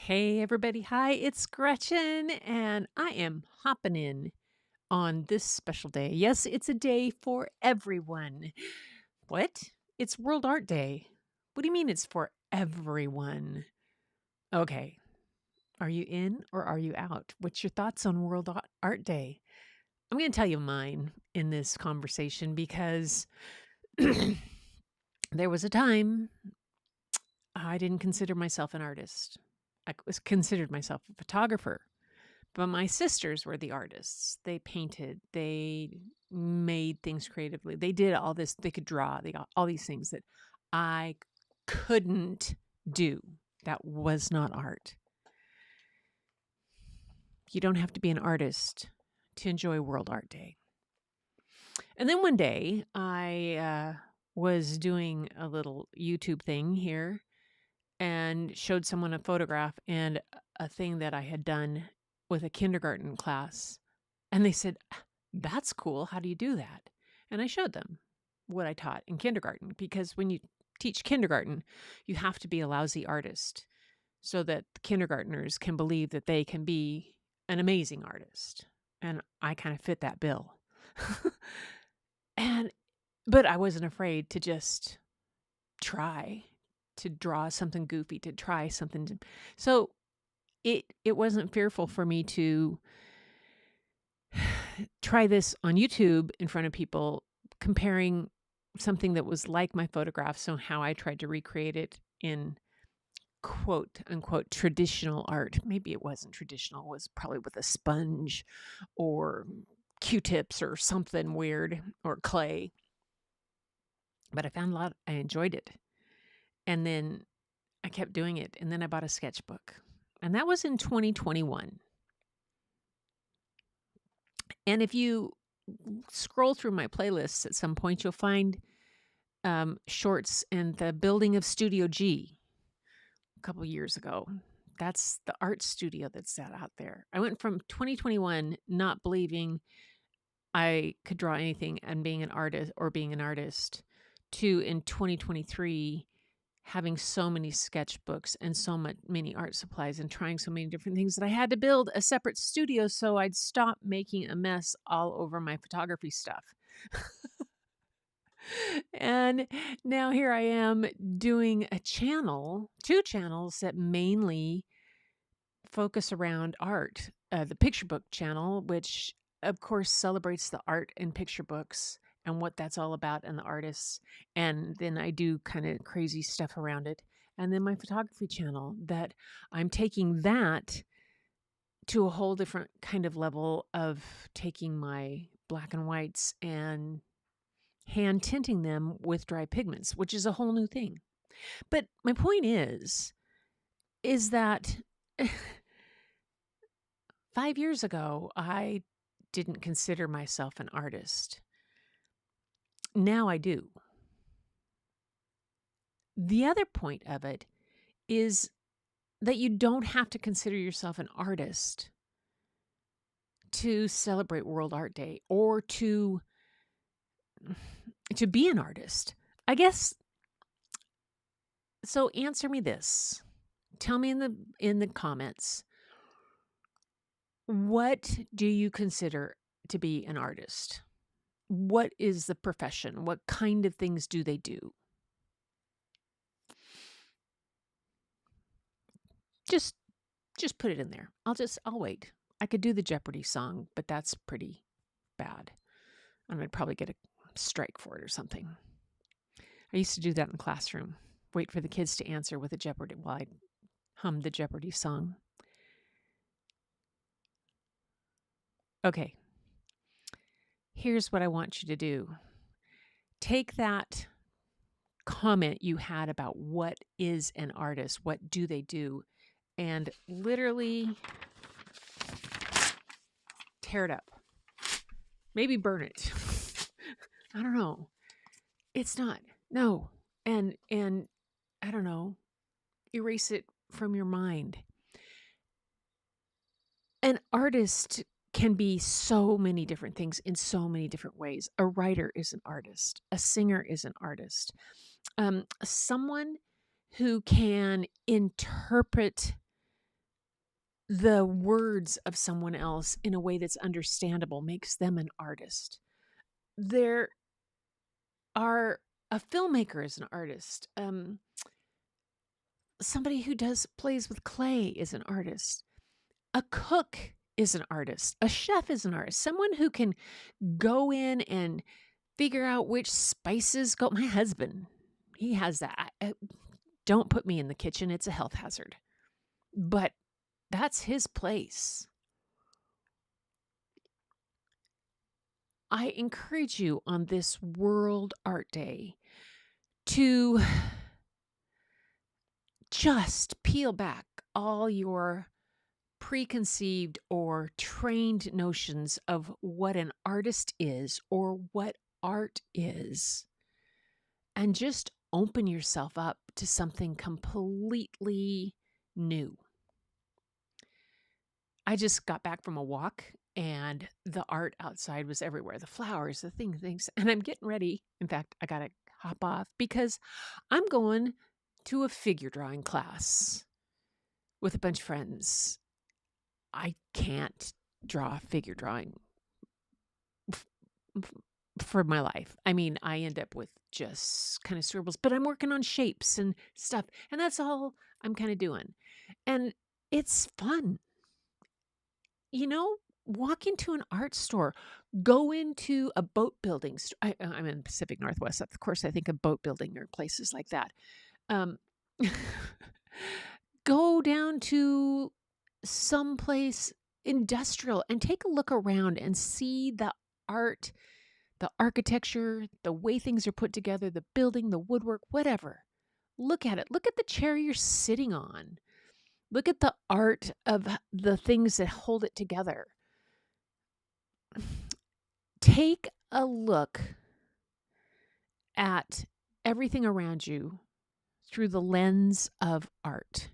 Hey, everybody. Hi, it's Gretchen, and I am hopping in on this special day. Yes, it's a day for everyone. What? It's World Art Day. What do you mean it's for everyone? Okay. Are you in or are you out? What's your thoughts on Art Day? I'm going to tell you mine in this conversation because there was a time I didn't consider myself an artist. I was considered myself a photographer. But my sisters were the artists. They painted, they made things creatively. They did all this, they could draw, they got all these things that I couldn't do. That was not art. You don't have to be an artist to enjoy World Art Day. And then one day I was doing a little YouTube thing here and showed someone a photograph and a thing that I had done with a kindergarten class. And they said, "That's cool. How do you do that?" And I showed them what I taught in kindergarten because when you teach kindergarten, you have to be a lousy artist so that the kindergartners can believe that they can be an amazing artist. And I kind of fit that bill. and but I wasn't afraid to just try to draw something goofy, to try something. So it wasn't fearful for me to try this on YouTube in front of people, comparing something that was like my photograph. So, how I tried to recreate it in quote unquote traditional art. Maybe it wasn't traditional, it was probably with a sponge or Q tips or something weird or clay. But I found I enjoyed it. And then I kept doing it. And then I bought a sketchbook. And that was in 2021. And if you scroll through my playlists at some point, you'll find shorts in the building of Studio G a couple years ago. That's the art studio that's set out there. I went from 2021 not believing I could draw anything and being an artist or being an artist to in 2023 having so many sketchbooks and so many art supplies and trying so many different things that I had to build a separate studio so I'd stop making a mess all over my photography stuff. And now here I am doing two channels that mainly focus around art. The picture book channel, which of course celebrates the art in picture books and what that's all about and the artists. And then I do kind of crazy stuff around it. And then my photography channel that I'm taking that to a whole different kind of level of taking my black and whites and hand tinting them with dry pigments, which is a whole new thing. But my point is that 5 years ago, I didn't consider myself an artist. Now I do. The other point of it is that you don't have to consider yourself an artist to celebrate World Art Day or to be an artist. I guess so. Answer me this. Tell me in the comments, what do you consider to be an artist? What is the profession? What kind of things do they do? Just just put it in there. I'll wait. I could do the Jeopardy song, but that's pretty bad. And I'd probably get a strike for it or something. I used to do that in the classroom. Wait for the kids to answer with a Jeopardy while I hummed the Jeopardy song. Okay. Here's what I want you to do. Take that comment you had about what is an artist, what do they do, and literally tear it up. Maybe burn it. I don't know. It's not. No. And I don't know. Erase it from your mind. An artist can be so many different things in so many different ways. A writer is an artist. A singer is an artist. Someone who can interpret the words of someone else in a way that's understandable makes them an artist. There are a filmmaker is an artist. Somebody who does plays with clay is an artist. A cook is an artist. A chef is an artist. Someone who can go in and figure out which spices go. My husband, he has that. Don't put me in the kitchen. It's a health hazard. But that's his place. I encourage you on this World Art Day to just peel back all your preconceived or trained notions of what an artist is or what art is, and just open yourself up to something completely new. I just got back from a walk and the art outside was everywhere. The flowers, the things. And I'm getting ready. In fact, I got to hop off because I'm going to a figure drawing class with a bunch of friends. I can't draw figure drawing for my life. I mean, I end up with just kind of scribbles, but I'm working on shapes and stuff. And that's all I'm kind of doing. And it's fun. Walk into an art store, go into a boat building. I'm in the Pacific Northwest. Of course, I think of boat building or places like that. Um, go down to someplace industrial and take a look around and see the art, the architecture, the way things are put together, the building, the woodwork, whatever. Look at it. Look at the chair you're sitting on. Look at the art of the things that hold it together. Take a look at everything around you through the lens of art.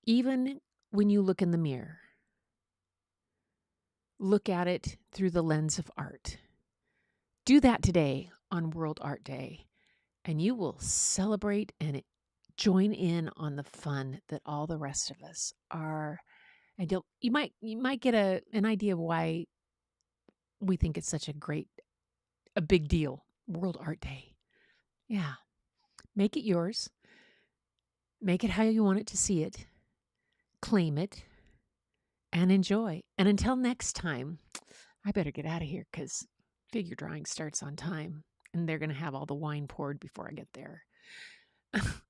Even when you look in the mirror, look at it through the lens of art. Do that today on World Art Day, and you will celebrate and join in on the fun that all the rest of us are. And you might get an idea of why we think it's such a big deal, World Art Day. Yeah. Make it yours. Make it how you want it to see it. Claim it and enjoy. And until next time, I better get out of here because figure drawing starts on time and they're going to have all the wine poured before I get there.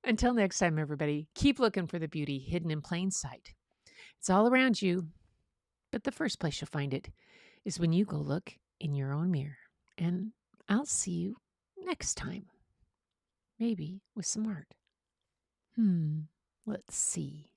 Until next time, everybody, keep looking for the beauty hidden in plain sight. It's all around you, but the first place you'll find it is when you go look in your own mirror. And I'll see you next time, maybe with some art. Let's see.